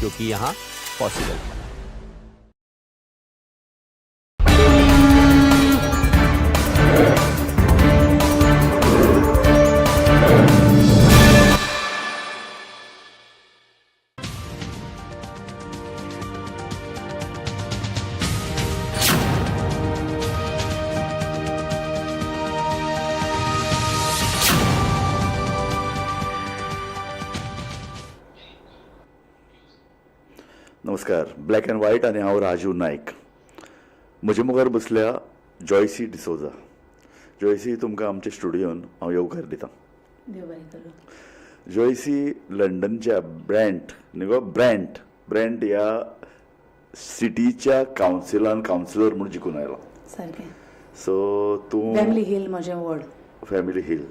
क्योंकि यहाँ पॉसिबल है। नमस्कार. ब्लॅक अँड व्हाईट आणि हांव राजू नायक. म्हजे मुखार बसल्या जॉयसी डिसोजा. जॉयसी, तुमकां आमच्या स्टुडियोन हांव येवकार दितां. जॉयसी लंडनच्या ब्रँट ह्या सिटीच्या कावन्सिलर म्हणून जिखून आयला. सारकें. सो तूं फॅमिली हिल म्हजें वॉर्ड. फॅमिली हिल.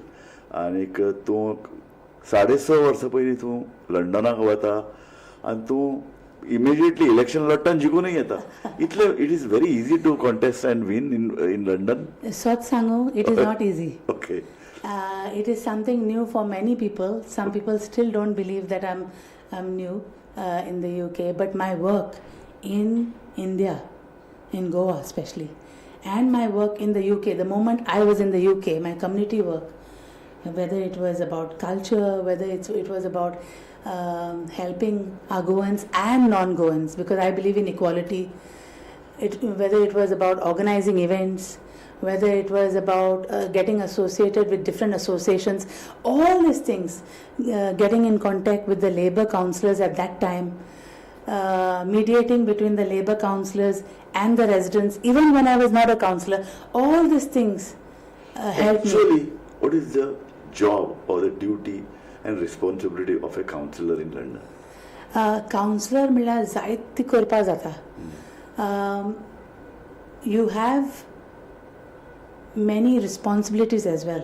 आनीक तूं 6.5 वर्सां पयलीं तूं लंडनाक वता आनी तूं इमिजिएटली इलेक्शन लढटा जिखूनय येता. It is very easy to contest and win in London. सच सांगू, it is not easy. Okay. It is something new for many people. Some people still don't believe that I'm new in the UK. But my work in India, in Goa especially, and my work in the UK, the moment I was in the UK, my community work, whether it was about culture, whether it was about helping our Goans and non-Goans, because I believe in equality, whether it was about organizing events, whether it was about getting associated with different associations, all these things, getting in contact with the labour councillors at that time, mediating between the labour councillors and the residents, even when I was not a councillor, all these things helped me. Actually, what is the job or the duty and responsibility of a councillor in London? Councillor म्हळ्यार जायती करपा जाता. You have many responsibilities as well,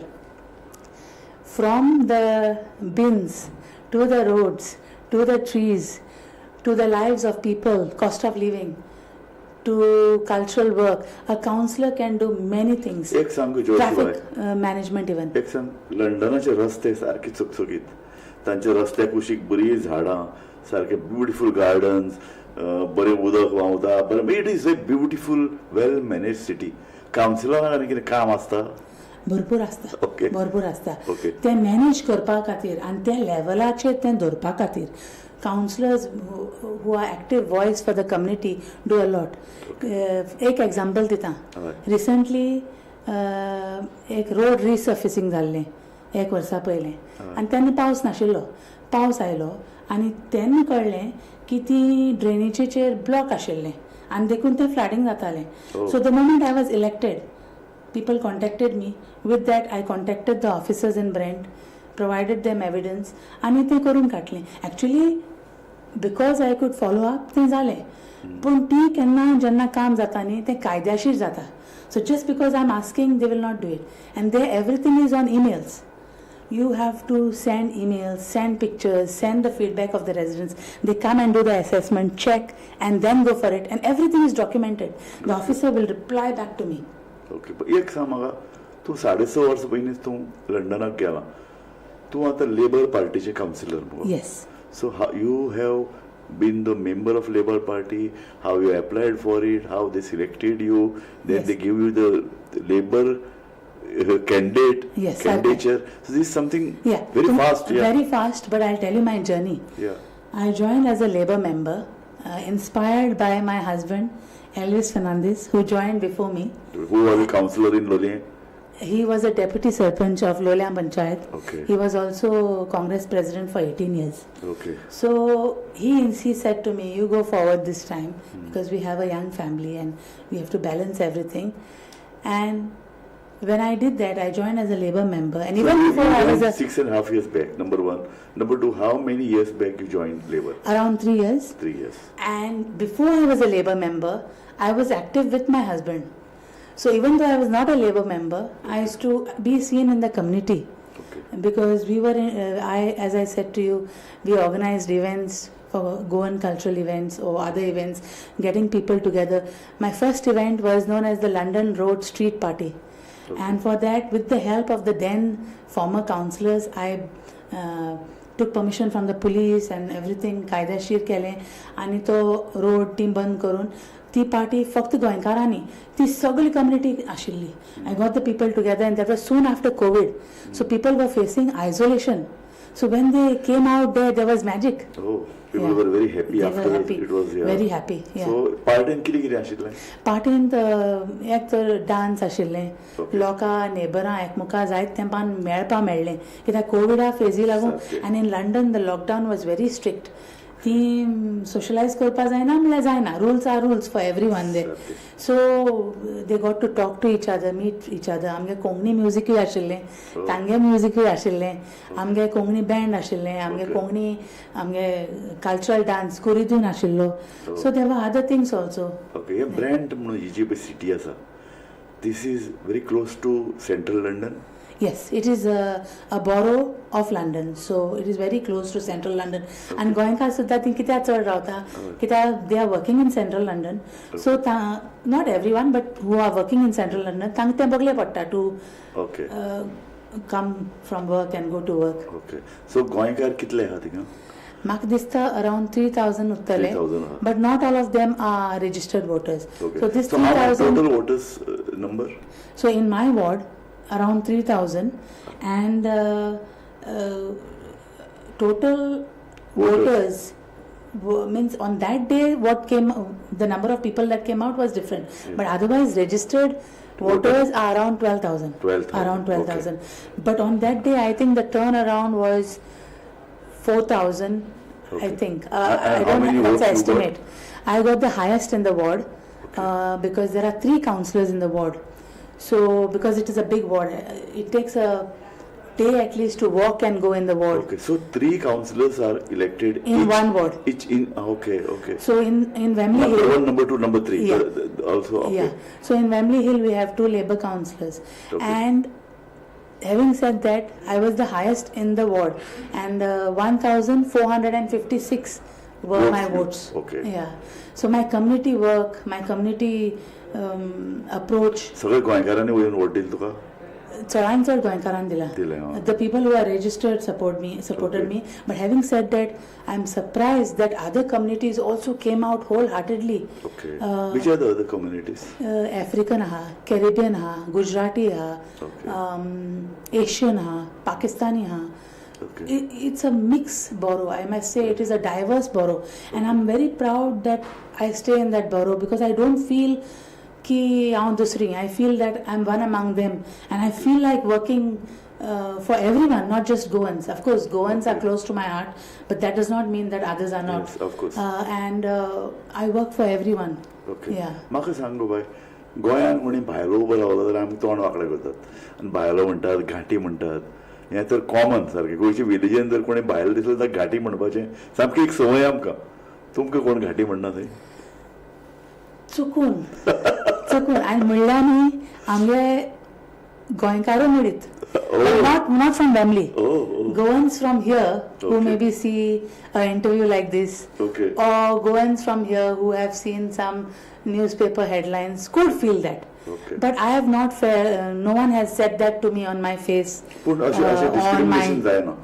from the bins to the roads to the trees to the lives of people, cost of living to cultural work. A councillor can do many things. एक सांगू Joshi Traffic management even. एक सांग, लंडनाचे रस्ते सारखे चकचकीत. तांच्या रस्त्याक कुशीक बरी झाडां, सारखे ब्युटिफूल गार्डन्स, बरें उदक व्हांवता. It is a beautiful well manage city. कावन्सिलरांक आनी कितें काम आसता? भरपूर आसता. Okay. भरपूर आसता. Okay. ते मॅनेज करपा खातीर आनी त्या लेवलाचेर तें दवरपा खातीर councillors who are active voice for the community do a lot. एक एग्जांपल दितां. रिसंटली एक रोड रिसर्फेसिंग जाल्लें 1 वर्सा पयलें आनी तेन्ना पावस नाशिल्लो. पावस आयलो आनी तेन्ना कळ्ळें की ती ड्रेनेजीचेर ब्लॉक आशिल्लें आनी देखून तें फ्लडिंग जातालें. So the moment I was elected, people contacted me. With that, I contacted the officers in Brent, provided them evidence, आणि ते करून काडलें. Actually, because I could follow up, तें जालें. पूण ती केन्ना जेन्ना काम जाता न्ही तें कायद्याशीर जाता. So just because I'm asking, they will not do it. And everything is on emails. You have to send emails, send pictures, send the feedback of the residents. They come and do the assessment, check, and then go for it. And everything is documented. The officer will reply back to me. Okay. एक सांग म्हाका, तूं 6.5 वर्सां पयलीं तूं लंडनाक गेला. तूं आतां लेबर पार्टीचे कावन्सिलर मुगो. Yes. So how you have been the member of Labour Party, how you applied for it, how they selected you, then Yes. they give you the Labour candidate, Yes, candidature. So this is something Yeah. very fast. Yeah. Very fast, but I'll tell you my journey. Yeah. I joined as a Labour member, inspired by my husband, Elvis Fernandez, who joined before me. Who was a councillor in Lolien? He was a deputy sarpanch of Loliam Panchayat. Okay. He was also Congress president for 18 years. Okay. So he said to me, you go forward this time because we have a young family and we have to balance everything. And when I did that, I joined as a Labour member. And even before I was 6.5 years back, number one. Number two, how many years back you joined Labour? Around 3 years. 3 years. And before I was a Labour member, I was active with my husband. So even though I was not a Labour member, I used to be seen in the community. Okay. Because we were, as I said to you, we organized events for Goan cultural events or other events, getting people together. My first event was known as the London Road Street Party. Okay. And for that, with the help of the then former councillors, I took permission from the police and everything, कायदेशीर केलें आनी तो road ती बंद करून ती party फक्त गोंयकारांनी ती सगळी कम्युनिटी आशिल्ली. I got the people together and that was soon after COVID. So people were facing isolation. So when they came out there was magic. Oh, people were very happy after it was here. Very happy, yeah. So partyन कितें आशिल्लें? पार्टीन एक तर dance आशिल्लें, लोकां नेबरां एकमुखार जायत तेंपान मेळपा मेळ्ळें कित्याक कोविडा फेजी लागून आनी in London the lockdown was very strict. ती सोशलायज करपा जायना म्हणल्यार जायना. Rules are rules for everyone they. So they got to talk to each other, meet each other. आमगे कोंकणी म्युजीकूय आशिल्लें, तांगे म्युजीकूय आशिल्लें, आमगे कोंकणी बँड आशिल्लें, आमगे कोंकणी आमगे कल्चरल डान्स कुरीदून आशिल्लो. So they were other things also. Okay, हे ब्रँड म्हणून ही जी सिटी आसा, this is very close to central London. Yes, it is a borough of London, so it is very close to central London. And Goenka sudda think कित्याक चड रावता कित्याक they are working in central London. So not everyone, but who are working in central London, तांक तें बगलें पडटा to come from work and go to work. Okay, so गोंयकार कितले आहा थिंगा? म्हाका दिसता around 3,000 उत्तले, but not all of them are registered voters. Okay. So this so 3,000 total voters number? So in my ward around 3,000 and total voters means on that day the number of people that came out was different, but otherwise registered voters are around 12,000. Around 12,000. Okay. But on that day I think the turnaround was 4,000. Okay. I think I don't know, that's an estimate. I got the highest in the ward. Because there are 3 councillors in the ward. So because it is a big ward, it takes a day at least to walk and go in the ward. Okay, so 3 councillors are elected in one ward. Each in okay. So in Wembley Hill, number 1, number 2, number 3. Yeah. Also okay. Yeah. So in Wembley Hill we have 2 Labour councillors. Okay. And having said that, I was the highest in the ward, and 1,456 were my votes. Okay. Yeah. So my community work, my community approach. सगळे गोंयकारांनी वयन vote दिले तुका? चडान चड गोंयकारांक दिला. The people who are registered supported me. But having said that, I'm surprised that other communities also came out wholeheartedly. Okay. Which are the other communities? African ha, Caribbean ha, Gujarati ha, Asian ha, Pakistani ha. Okay. It's a mixed borough. I must say it is a diverse borough, and I'm very proud that I stay in that borough because I don't feel कि हांव दुसरी. I feel that I'm one among them, and I feel like working for everyone, not just Goans. Of course, Goans are close to my heart, but that does not mean that others are not. Yes, of course. And I work for everyone. Okay. Yeah. म्हाका सांग गो bye, गोंयांत कोणी भायलो उबो रावलो जाल्यार आमी तोंड वांकडें करतात आनी भायलो म्हणटात, घाटी म्हणटात. हें तर कॉमन सारकें. गोंयच्या विलेजीन जर कोणी भायलो दिसलो जाल्यार घाटी म्हणपाचें सामकी एक संवय आमकां. तुमकां कोण घाटी म्हणना थंय? चुकून आनी म्हणल्यार न्ही आमगे गोंयकारू म्हणीत. Not from Wembley. Goans from here who maybe see an interview like this, okay, or Goans from here who have seen some newspaper headlines could feel that. Okay. But I have not no one has said that to me on my face. पूण अशें discrimination जायना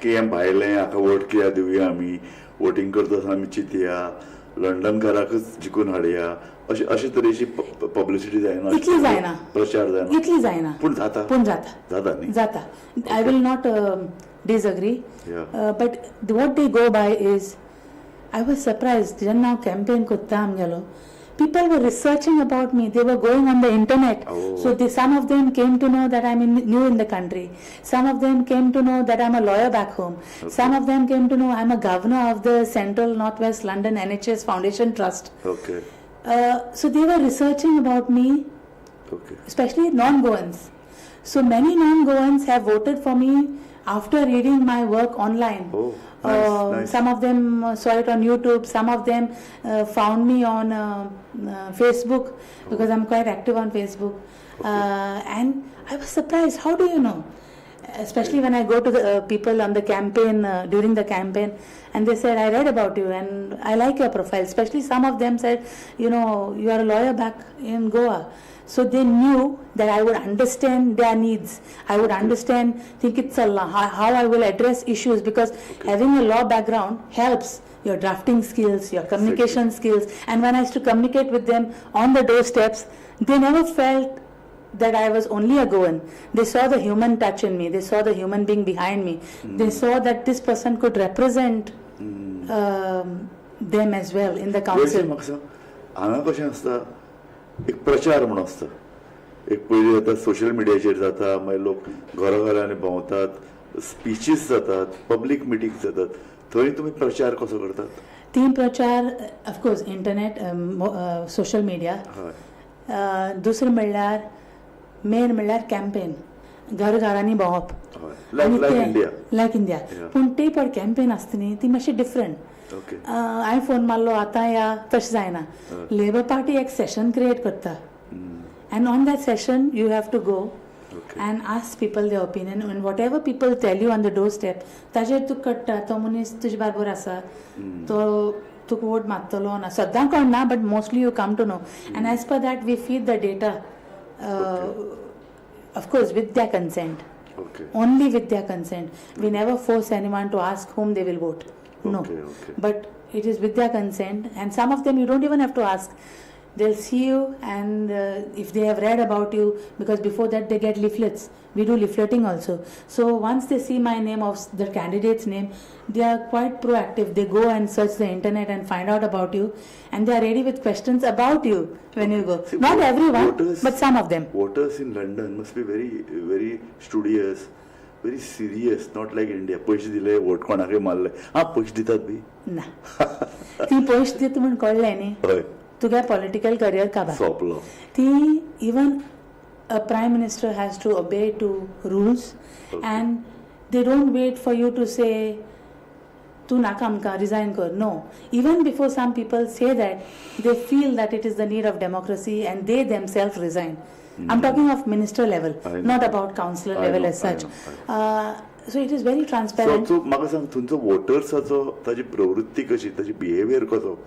की हें भायलें हाका vote कित्याक दिवया आमी, voting करता आसतना आमी चिंतया, लंडनकाराकच जिखून हाडया, अशे तरेची पब्लिसिटी जायना. इतली जायना, प्रचार जायना, इतली जायना. पूण जाता न्ही. जाता. I will not disagree. But what they go by is, I was surprised जेन्ना हांव कॅम्पेन कोत्ता आमगेलो, people were researching about me. They were going on the internet. So some of them came to know that I'm new in the country. Some of them came to know that I'm a lawyer back home. Okay. Some of them came to know I'm a governor of the Central Northwest London NHS Foundation Trust. Okay. So they were researching about me, especially non-Goans. So many non-Goans have voted for me after reading my work online. Nice. Some of them saw it on YouTube. Some of them found me on Facebook because I'm quite active on Facebook. And I was surprised. How do you know? Especially when I go to the people on the campaign, during the campaign, and they said, I read about you and I like your profile. Especially some of them said, you are a lawyer back in Goa. So they knew that I would understand their needs. I would understand, how I will address issues, because having a law background helps your drafting skills, your communication skills. And when I used to communicate with them on the doorsteps, they never felt that I was only a Goan. They saw the human touch in me. They saw the human being behind me. They saw that this person could represent them as well in the council. हांगा कशें आसता, एक प्रचार म्हणून आसता. एक पयलीं जाता सोशल मिडियाचेर जाता, मागीर लोक घराघरांनी भोंवतात, स्पीचीस जातात, पब्लीक मिटींग्स जातात. थंय तुमी प्रचार कसो करतात? तीन प्रचार ऑफकोर्स इंटरनेट, सोशल मिडिया. दुसरें म्हणल्यार मेन म्हणल्यार कॅम्पेन, घरांनी भोंवप. लायक इंडिया. पूण ती पळय कॅम्पेन आसता न्ही, ती मातशी डिफरंट. हांवें फोन मारलो आतां या, तशें जायना. लेबर पार्टी एक सेशन क्रिएट करता, and on that session you have to go and ask people their opinion, and whatever people tell you on the doorstep, ताजेर तूं कट्टा तो मनीस तुजे बरोबर आसा, तो तुका वोट मारतलो ना, सद्दां कळना, but mostly you come to know, and as per that we feed the data, of course with their consent. Only with their consent. We never force anyone to ask whom they will vote. No. But it is with their consent, and some of them you don't even have to ask. They'll see you, and if they have read about you, because before that they get leaflets. We do leafleting also. So once they see my name, of the candidate's name, they are quite proactive. They go and search the internet and find out about you, and they are ready with questions about you when you go. See, not everyone, but some of them. Voters in London must be very, very studious, very serious, not like India. पैसे दिले, vote कोणाक मारले. पैसे दितात B? ना. ती पैसे दित म्हण कळलें न्ही. तुगे पॉलिटिकल करियर काबार. ती even a prime minister has to obey to rules, and they don't wait for you to say tu naka amka resign kar. No, even before some people say that, they feel that it is the need of democracy and they themselves resign. I'm talking of minister level, not about councillor level as such. So it is very transparent. So म्हाका सांग, तुमचो वोटर्साचो ताजी प्रवृत्ती कशी, ताजी behaviour कसो?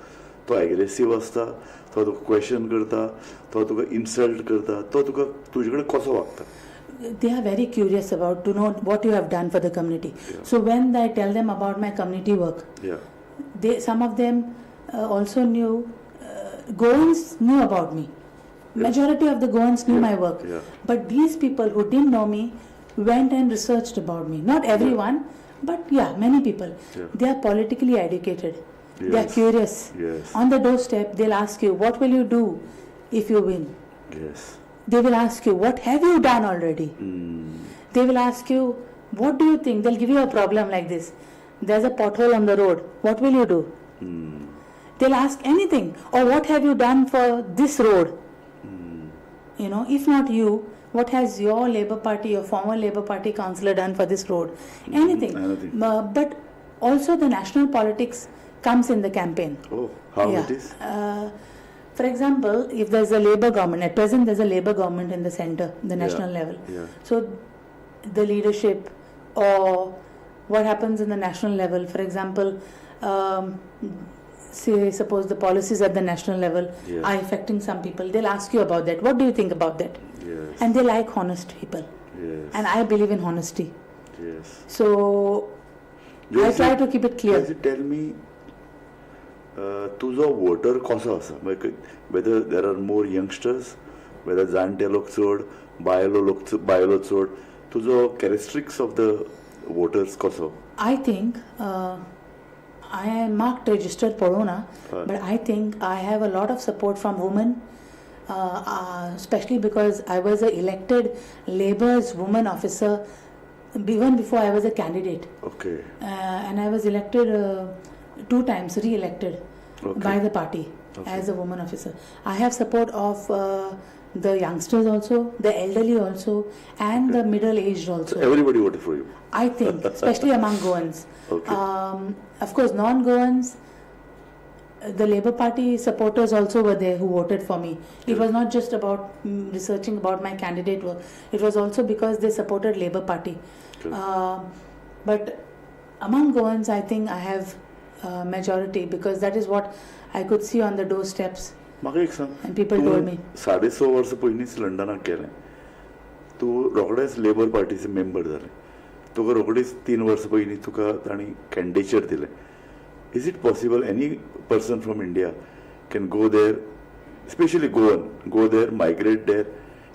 तो एग्रेसिव्ह असता, तो तुका क्वेश्चन करता, तो तुका इन्सल्ट करता, तो तुका तुजे कडेन कसो वागता? They are very curious about to know what you have done for the community. So when I tell them about my community work, some of them also knew, Goans knew about me. Majority of the Goans knew my work. But these people who didn't know me went and researched about me. Not everyone, but many people. They are politically educated. They are curious. On the doorstep, they'll ask you, what will you do if you win? They will ask you, what have you done already? They will ask you, what do you think? They'll give you a problem like this. There's a pothole on the road. What will you do? They'll ask anything. Or what have you done for this road? If not you, what has your Labour Party, your former Labour Party councillor done for this road? Anything. But also the national politics comes in the campaign. How it is? For example, if there's a Labour government, at present there's a Labour government in the centre, the national level. So the leadership, or what happens in the national level, for example, suppose the policies at the national level are affecting some people, they'll ask you about that. What do you think about that? And they like honest people. And I believe in honesty. So I try to keep it clear. Tell me, तुझो voter कसो आसा? Whether there are more youngsters, whether जाणटे लोक चड, बायलो चड, तुझो characteristics of the voters कसो? I think I marked registered पळोवना, but I think I have a lot of support from women, especially because I was an elected Labour's woman officer even before I was a candidate. And I was elected 2 times, re-elected by the party as a woman officer. I have support of the youngsters also, the elderly also, and the middle-aged also. So everybody voted for you? I think, especially among Goans. Of course, non-Goans, the Labour Party supporters also were there who voted for me. It was not just about researching about my candidate work. It was also because they supported Labour Party. But among Goans, I think I have majority because that is what I could see on the doorsteps. म्हाका एक सांग, And people told me. 6.5 वर्सां पयलींच लंडनाक गेलें, तूं रोखडेंच labour पार्टीचे member जालें, तुका रोखडीच 3 वर्सां पयलीं तुका तांणी कॅन्डिडेचर दिलें. Is it possible any person from India can go there, especially go there, migrate there,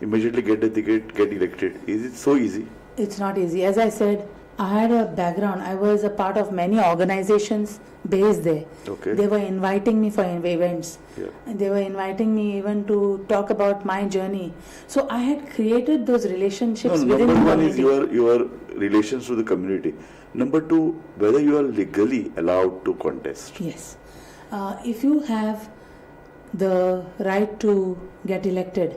immediately get a ticket, get elected? Is it so easy? It's not easy. As I said, I had a background. I was a part of many organizations based there. Okay. They were inviting me for events. Yeah. And they were inviting me even to talk about my journey. So I had created those relationships within the number community. one is your relations to the community. Number two, whether you are legally allowed to contest. Yes. If you have the right to get elected,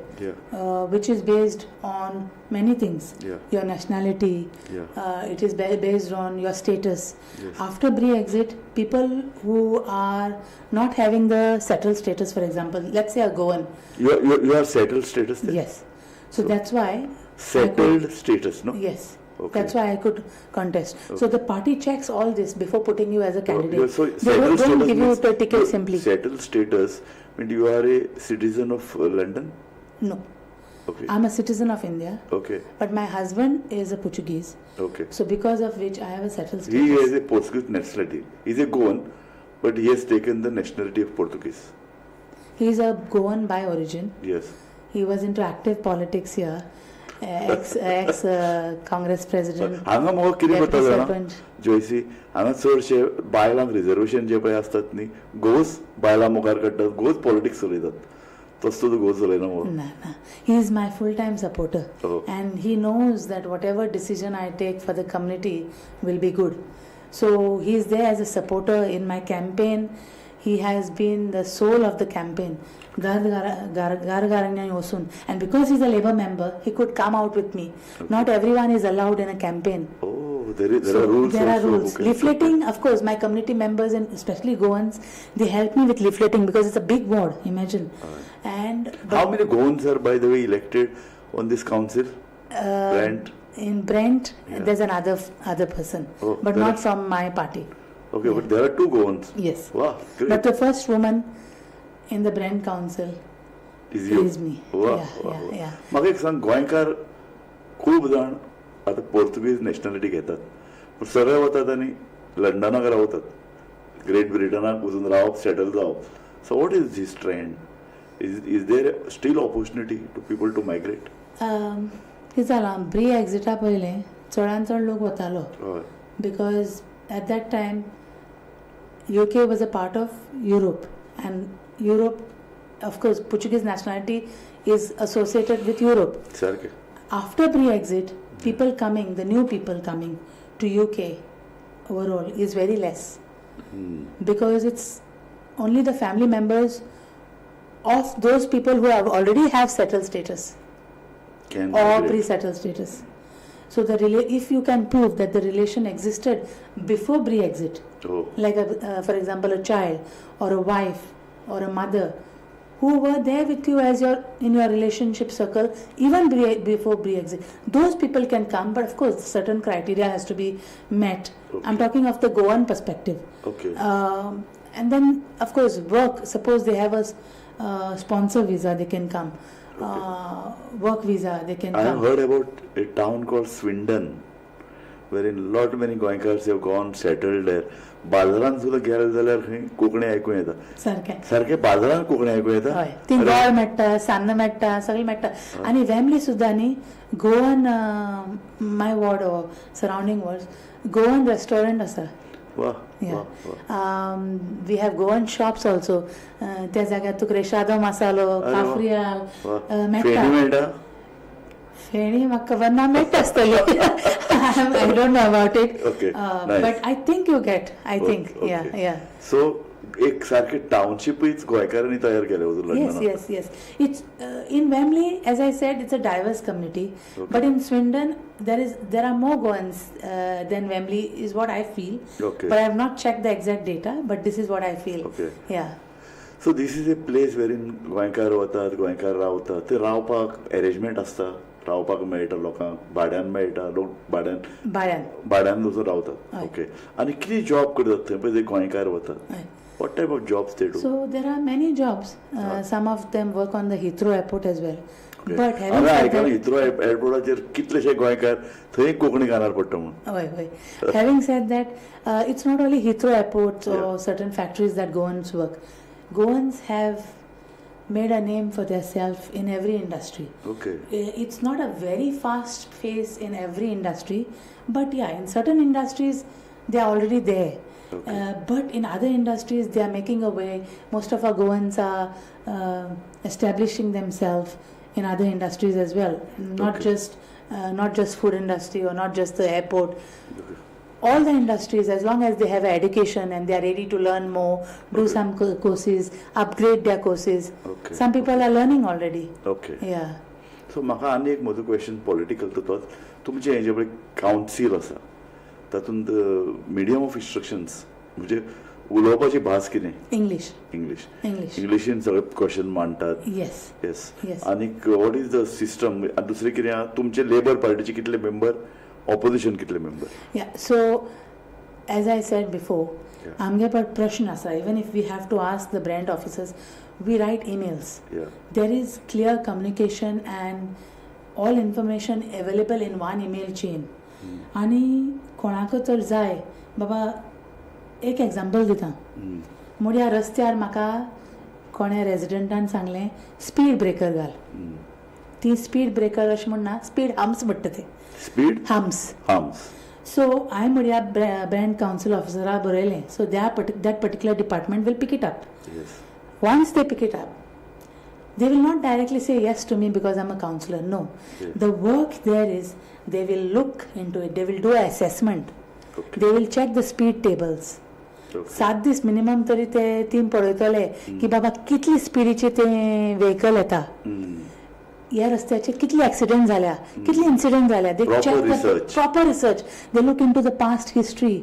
which is based on many things, your nationality, it is based on your status. Yes. After Brexit, people who are not having the settled status, for example, let's say a Goan. You have settled status there? Yes. So that's why. Settled status, no? Yes. Okay. That's why I could contest. Okay. So the party checks all this before putting you as a candidate. So they don't give you the ticket simply. Settled status means you are a citizen of London? No. Okay. I'm a citizen of India. Okay. But my husband is a Portuguese. Okay. So because of which I have a settled status. He has a Portuguese nationality. He's a Goan, but he has taken the nationality of Portuguese. He is a Goan by origin. Yes. He was into active politics here. Ex Congress president. हांगा म्हाका कितें करता जाणा जोयसी, हांगा चडशे बायलांक reservation जे पळय आसतात न्ही, घोस बायलां मुखार काडटात, घोस पॉलिटिक्स चलयतात. तसो तूं घोस चलयना मुगो. No. He is my full-time supporter. Oh. And he knows that whatever decision I take for the community will be good. So he is there as a supporter in my campaign. He has been the soul of the campaign. And because he's a Labour member, he could come out with me. Okay. Not everyone is allowed in a campaign. Oh, there are rules. There are rules. Leafleting, of course, my community members and especially Goans, they help me with leafleting because it's a big ward, imagine. And how many Goans are, by the way, elected on this council? Brent? In Brent, there's another person, but not from my party. Okay, but there are 2 Goans. Yes. Wow, great. But the first woman in the Brent Council is me. Wow. म्हाका एक सांग, गोंयकार खूब जाण आतां Portuguese nationality घेतात, पूण सगळे वतात आनी लंडनाक रावतात, ग्रेट ब्रिटनाक वचून रावप, सेटल जावप. So what is this trend? Is there still opportunity to people to migrate? कितें जालां, ब्री-एक्झिटा पयलें चडांत चड लोक वतालो. Because at that time UK was a part of Europe, and Europe, of course, Portuguese nationality is associated with Europe. Sarke. After Brexit, people coming, the new people coming to UK overall is very less, because it's only the family members of those people who have already have settled status or pre-settled status. So if you can prove that the relation existed before Brexit, like for example a child or a wife or a mother who were there with you as in your relationship circle even before Brexit, those people can come. But of course, certain criteria has to be met. Okay. I'm talking of the Goan perspective. Okay. And then of course work. Suppose they have a sponsor visa, they can come. Work visa, they can come. I have heard about a town called Swindon, wherein many Goenkars have gone, settled there. बाजारान सुद्धा गेले जाल्यार खंय कोंकणी आयकूं येता. सारकें बाजारान कोंकणी आयकूं येता. हय, ती गोड मेळटा, सान्न मेळटा, सगळें मेळटा. आनी वेमली सुद्दां न्ही, Goan my ward surrounding wards, Goan restaurant आसा. We have Goan shops also. त्या जाग्यार तुका रेशादो मसालो, काफ्रियाल मेळटा. फेणी म्हाका खबर ना, मेळटा आसतली. I don't know about it. Okay. But I think you get. I think. Okay. Yeah. So एक सारखे टाउनशिपच गोंयकारांनी तयार केले लंडनाक. Yes. It's in Wembley, as I said, it's a diverse community. Okay. But in Swindon, there are more Goans than Wembley, is what I feel. Okay. But I have not checked the exact data. But this is what I feel. Okay. Yeah. So this is a place वेरीन गोंयकार वतात, गोंयकार रावतात. ते रावपाक arrangement आसता, रावपाक मेळटा लोकांक, भाड्यान मेळटा, लोक भाड्यान वचून रावतात. ओके. आनी कितें जॉब करतात थंय पळय ते गोंयकार वतात? What type of jobs they do? So there are many jobs. Some of them work on the Heathrow airport as well. Okay. But having said that, Heathrow airportaचेर कितलेशे गोंयकार थंय कोंकणी कानार पडटा म्हणून. हय. Having said that, it's not only Heathrow airports or certain factories that Goans work. Goans have made a name for themselves in every industry. Okay. It's not a very fast pace in every industry, but yeah, in certain industries they are already there. Okay. But in other industries they are making a way. Most of our Goans are establishing themselves in other industries as well, not just food industry or not just the airport. Okay. All the industries, as long as they have education and they are ready to learn more, do some courses, upgrade their courses. Okay. Some people are learning already. Okay. Yeah. So म्हाका आनी एक म्हजो question political तोच. तुमचे हेजे पळय council आसा, तातूंत मिडियम ऑफ इंस्ट्रक्शन्स म्हणजे उलोवपाची भास कितें? इंग्लिशीन सगळे क्वेश्चन मांडटात. येस. आनीक वॉट इज द सिस्टम? दुसरें कितें आहा, तुमचे लेबर पार्टीचे कितले मेंबर, ऑपोजिशन कितले मेंबर? या. So as I said before, आमगे पण प्रश्न आसा. Even if we have to ask the Brent officers, we write emails. There is clear communication and all information available in one email chain. आनी कोणाक तर जाय बाबा, एक एग्जाम्पल दिता. म्हळ्या रस्त्यार म्हाका कोणे रेजिडेंटान सांगलें स्पीड ब्रेकर घाल. ती स्पीड ब्रेकर अशें म्हणना, स्पीड हम्स म्हणटा ते. Speed hums. सो हांवें म्हळ्या ब्रँड कावन्सील ऑफिसराक बरयलें. So that particular department will pick it up. Once they pick it up, they will not directly say yes to me because I'm a counselor. No. Okay. The work there is, they will look into it. They will do an assessment. Okay. They will check the speed tables. 7 दीस minimum तरी ते तीन पळयतले की बाबा कितली स्पिडीचे ते vehicle येता, ह्या रस्त्याचेर कितले एक्सिडेंट जाल्या, कितले इन्सिडेंट जाल्या. They check proper research. They look into the past history.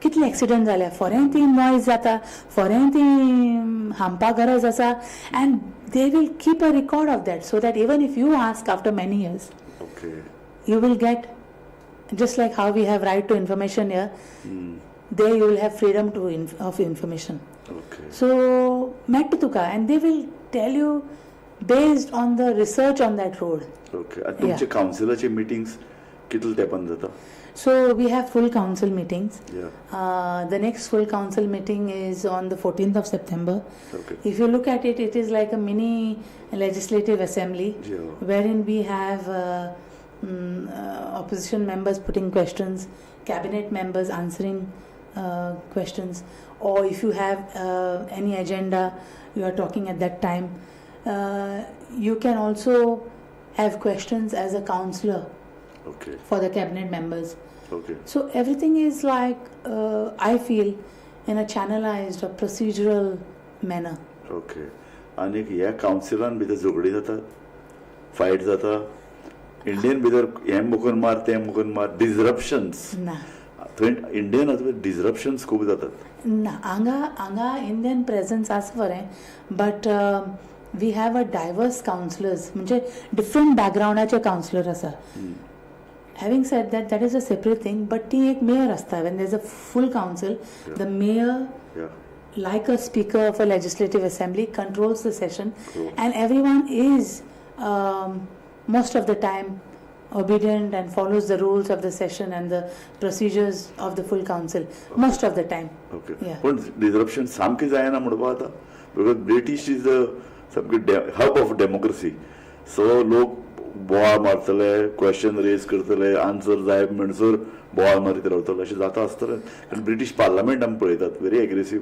कितले एक्सिडेंट जाल्या, फोरेन ती नॉयज जाता, फोरेन ती हांपा गरज आसा, and they will keep a record of that, so that even if you ask after many years, you will get, just like how we have right to information here, there you will have freedom of information. So Mattuka, and they will tell you based on the research on that road. And तुमचे काउन्सिलाचे meetings कितले तेंपान जाता? So we have full council meetings. The next full council meeting is on the 14th of September. If you look at it, it is like a mini legislative assembly, wherein we have opposition members putting questions, cabinet members answering questions, or if you have any agenda you are talking at that time, you can also have questions as a councillor for the cabinet members. So everything is like, I feel, in a channelized or procedural manner. आनी ह्या काउन्सिलान भितर झगडी जातात, fight जाता, Indian भितर हें मुखून मार तें मुखून मार, डिसरप्शन्स ना. थंय इंडियन डिसरप्शन्स खूब जातात ना. हांगा इंडियन प्रेझन्स आसा बरें, but we have a diverse councillors, म्हणजे डिफरंट बॅकग्राउंडाचे काउन्सिलर आसा. Having said that, that is a separate thing, but ती एक मेयर असता. When there is a full council, the mayor, like a speaker of a legislative assembly, controls the session, and everyone is most of the time obedient and follows the rules of the session and the procedures of the full council most of the time. पण disruption सामके जायना म्हणपा आता, because British is the सामके hub of democracy. So लोक बोवाळ मारतले, question raise करतले, answer जाय म्हणसर बोवाळ मारीत रावतले, अशें जाता आसतलें. आनी ब्रिटीश पार्लमेंट आमी पळयतात, very aggressive.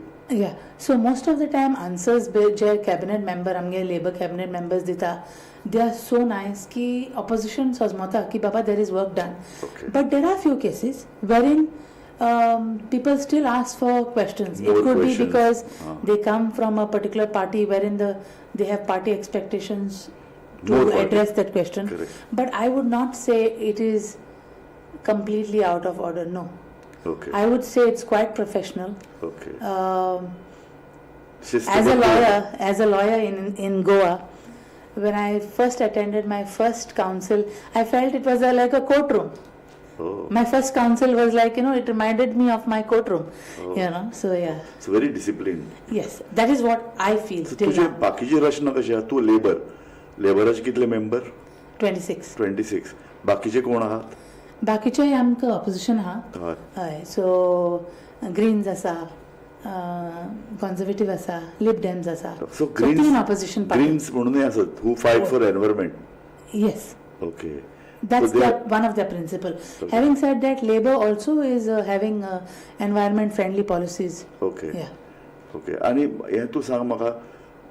So most of the time answers जे कॅबिनेट मेंबर आमगे लेबर कॅबिनेट मेंबर्स दिता, दे आर सो नायस की ऑपोजिशन सोजमोता की बाबा there is work done. But there are few cases वेरीन people still ask for questions. It could be because they come from a particular party wherein they have party expectations to address that question. But I would not say it is completely out of order. No. I would say it's quite professional. as a lawyer in Goa, when I first attended my first council, I felt it was like a courtroom. Oh. My first council was like, it reminded me of my courtroom. Oh. So yeah. It's very disciplined. Yes, that is what I feel So till तुझे now. बाकीची रचना कशी आहा? तू लेबराचे कितले member? 26. 26. बाकीचे कोण आहात? बाकीचे आमकां ऑपोजिशन आहा. हय. हय, सो ग्रीन्स आसा, कॉन्झर्वेटिव्ह आसा, लिब डेम्स आसा. So तीन ऑपोजिशन पार्टी. Greens म्हणूनय आसत who fight for environment. Yes. Okay. That's So they are- one of their principle. Having said that, Labour also is having environment-friendly policies. Okay. Yeah. Okay. आणि हे तूं सांग म्हाका,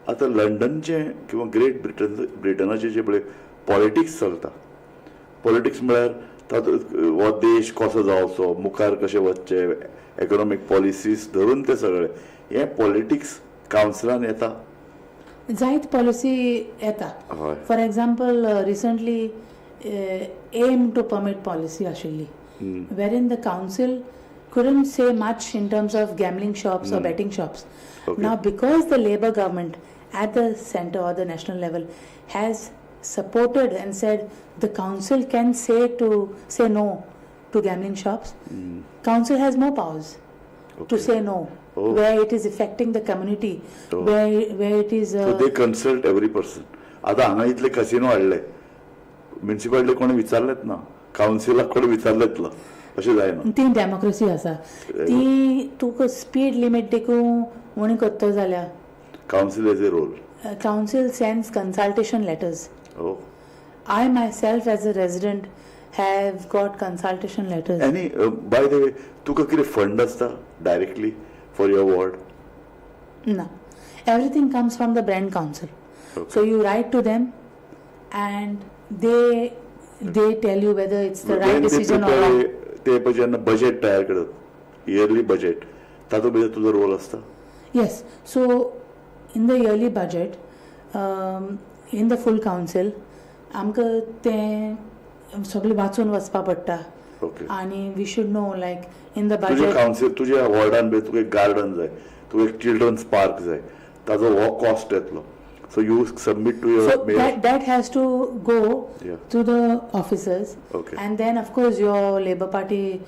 आतां लंडनचे किंवा ग्रेट ब्रिटनाचे जे पळय पॉलिटिक्स चलता, पॉलिटिक्स म्हळ्यार हो देश कसो जावचो, मुखार कशें वचचें, इकॉनॉमीक पॉलिसीज धरून ते सगळे, हे पॉलिटिक्स कावन्सिलान येता. जायत पॉलिसी येता. हय. For example recently aim to permit policy आशिल्ली, wherein the council couldn't say much in terms of gambling shops or betting shops. Okay. Now, because the Labour government at the centre or the national level has supported and said the council can say no to gambling shops, council has more powers to say no. Oh. Where it is affecting the community, Oh. where it is. So they consult every person. आतां हांगा इतले casino हाडले, municipality कोणी विचारलेत ना, कावन्सिलाक कोणी विचारलेत ना, अशें जायना. ती डेमोक्रेसी आसा. ती तुका स्पीड लिमीट देखून उणी करता जाल्यार council as a role. council sends consultation letters. Oh. I myself as a resident have got consultation letters. Any, by the way, तुका कितें फंड आसता directly for your ward? No. Everything comes from the Brand Council. Okay. So you write to them and they tell you whether it's the right decision or wrong. ते पळय जेन्ना budget तयार करतात, yearly budget, तातूंत भितर तुजो role आसता? Yes. So in the yearly budget, in the full council, आमकां तें सगळें वाचून वचपा पडटा. ओके. आणि we should know like in the तुजे बजेट. कावन्सिल, तुज्या वॉर्डान भितर तुका एक गार्डन जाय, तुका एक चिल्ड्रन्स पार्क जाय, ताजो हो कॉस्ट येतलो. So you submit to your So mayor. that has to go Yeah. to the officers. Okay. And then of course your Labour Party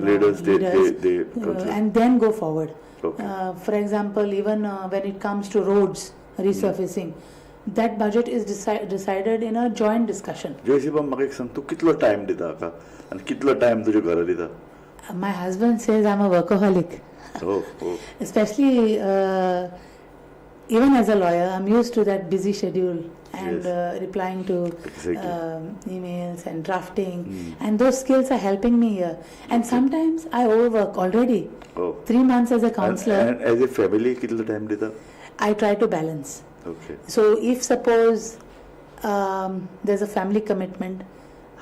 Leaders, they and then go forward. Okay. For example, even when it comes to roads resurfacing, that budget is decided in a joint discussion. जयसिबा, म्हाका एक सांग, तूं कितलो time दिता हाका आनी कितलो time तुज्या घरा दिता? My husband says I'm a workaholic. Oh. Especially even as a lawyer, I'm used to that busy schedule and Yes. replying to Exactly. emails and drafting, and those skills are helping me here. And sometimes I overwork already. Oh. 3 months as a counselor, And as a family, कितलो time दिता? I try to balance. Okay. So if suppose there's a family commitment,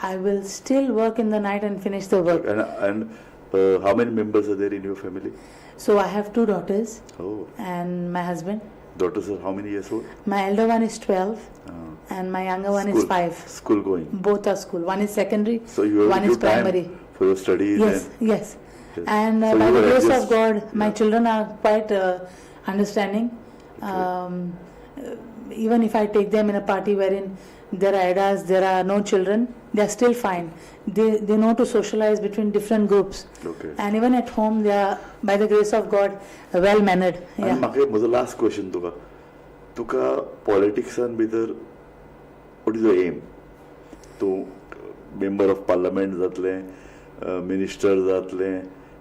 I will still work in the night and finish the work. And how many members are there in your family? So I have 2 daughters Oh. and my husband. Daughters are how many years old? My elder one is 12 and my younger one is 5. School going. Both are school. One is secondary, So you have one to is do time primary. for your studies. Yes, yes. Yes. And So by you the will grace adjust. of God, my Yeah. children are quite understanding. Even if I take them in a party wherein there are edas, there are no children, they are still fine. They know to socialize between different groups. Okay. And even at home, they are, by the grace of God, well mannered. And Yeah. म्हाका म्हजो last question तुका पॉलिटिक्सान भितर what is the M? तूं member of parliament जातलें, minister जातलें,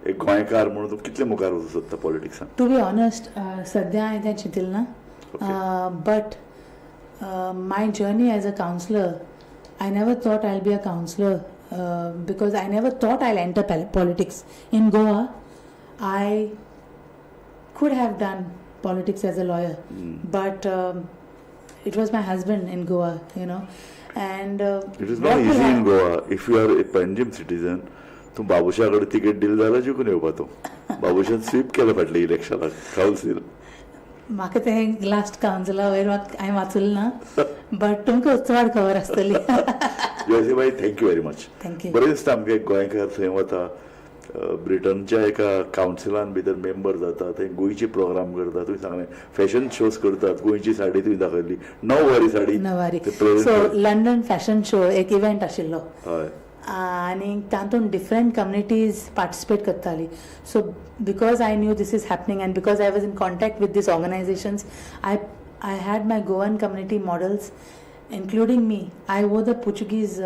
एक गोंयकार म्हणून तूं कितले मुखार वचूं सोदता पॉलिटिक्सान? To be honest, सद्या हांवें तें चिंतिल्लें ना. But my journey as a counselor, I never thought I'll be a counselor because I never thought I'll enter politics. In Goa, I could have done politics as a lawyer, but it was my husband in Goa, and It is not easy in Goa. If you are a Punjab citizen, तूं बाबुशा कडेन ticket deal जाल्यार जिखून येवपा तूं. Babushan SVEEP केलें फाटल्या इलेक्शनाक council. म्हाका तें लास्ट कावन्सिला वयर हांवें वाचूलें ना, बट तुमकां चड खबर आसतली. Jaysibai, thank you very much. Thank you. बरें दिसता आमकां एक गोंयकार थंय वता, ब्रिटनच्या एका कावन्सिलान भितर मेंबर जाता, थंय गोंयचे प्रोग्राम करता. तुवें सांगलें फॅशन शोज करतात, गोंयची साडी तुवें दाखयली, nauvari sari. Nauvari. So London fashion show एक इव्हेंट आशिल्लो. हय. आनी तातूंत डिफरंट कम्युनिटीज पार्टिसिपेट करताली. So because I knew this is happening and because I was in contact with these organisations, I had my Goan community models, including me. I wore the Portuguese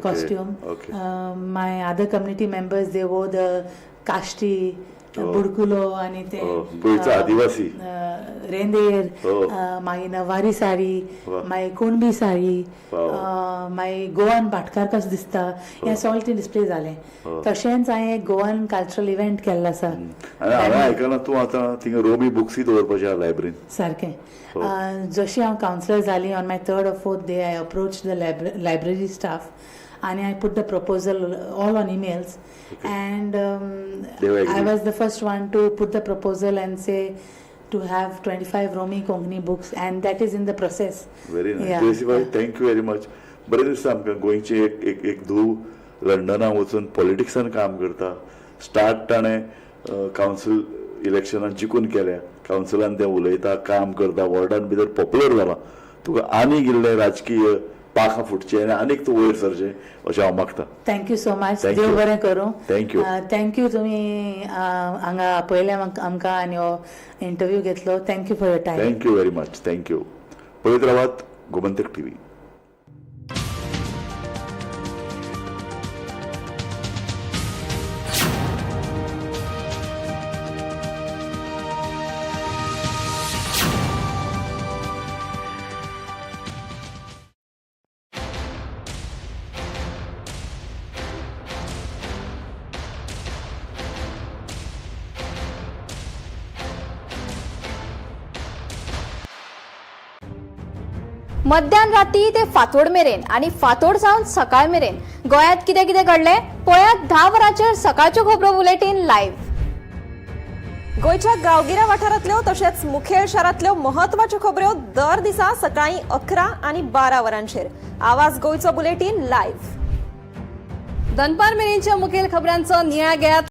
costume. Okay. My other community members, they wore the kashti, बुडकुलो आणि ते गोंयचा आदिवासी रेंदेर, मागीर नवारी साडी, मागीर कुणबी साडी, मागीर गोवन भाटकार कशें दिसता, हें सगळें डिस्प्ले जालें. तशेंच हांवें एक गोवन कल्चरल इव्हेंट केल्लो आसा. आनी हांवें आयकलां तूं आतां थिंगा रोमी बुक्सूय दवरपाचें आहा लायब्ररीन. सारकें. जशी हांव कावन्सिलर जाली on my 3rd or 4th day, I approached the library staff and I put the proposal all on emails. Okay. And I was the first one to put the proposal and say to have 25 Romi Konkani books, and that is in the process. Very nice. Yeah. Thank you very much. बरें दिसता आमकां गोंयची एक धूव लंडनाक वचून पॉलिटिक्सान काम करता. Start ताणें कावन्सील इलेक्शनान जिखून केल्या, कावन्सिलान तें उलयता, काम करता, वॉर्डान भितर पॉप्युलर जाला. तुका आनीक इल्लें राजकीय पाखां फुटचें आनी आनीक तूं वयर सरचें अशें हांव मागतां. Thank you so much. देव बरें करूं. थँक्यू. थँक्यू तुमी हांगा आपयलें आमकां आनी हो इंटरव्यू घेतलो. Thank you for your time. Thank you very much. Thank you. पळयत रावात गोमंतक टीव्ही. मध्यान राती ते फातोड मेरेन आणि फातोड सावन सकाळ मेरेन गोंयांत कितें कितें घडलें पळयात 10 वरांचेर सकाळच्यो खबरो बुलेटिन लायव्ह. गोंयच्या गांवगिऱ्या वाठारांतल्यो तशेंच मुखेल शारांतल्यो महत्वाच्यो खबरो दर दिसा सकाळीं 11 आनी 12 वरांचेर. आवाज गोंयचो बुलेटिन लायव्ह. दनपार मेरेनच्या मुखेल खबरांचो नियाळ घेयात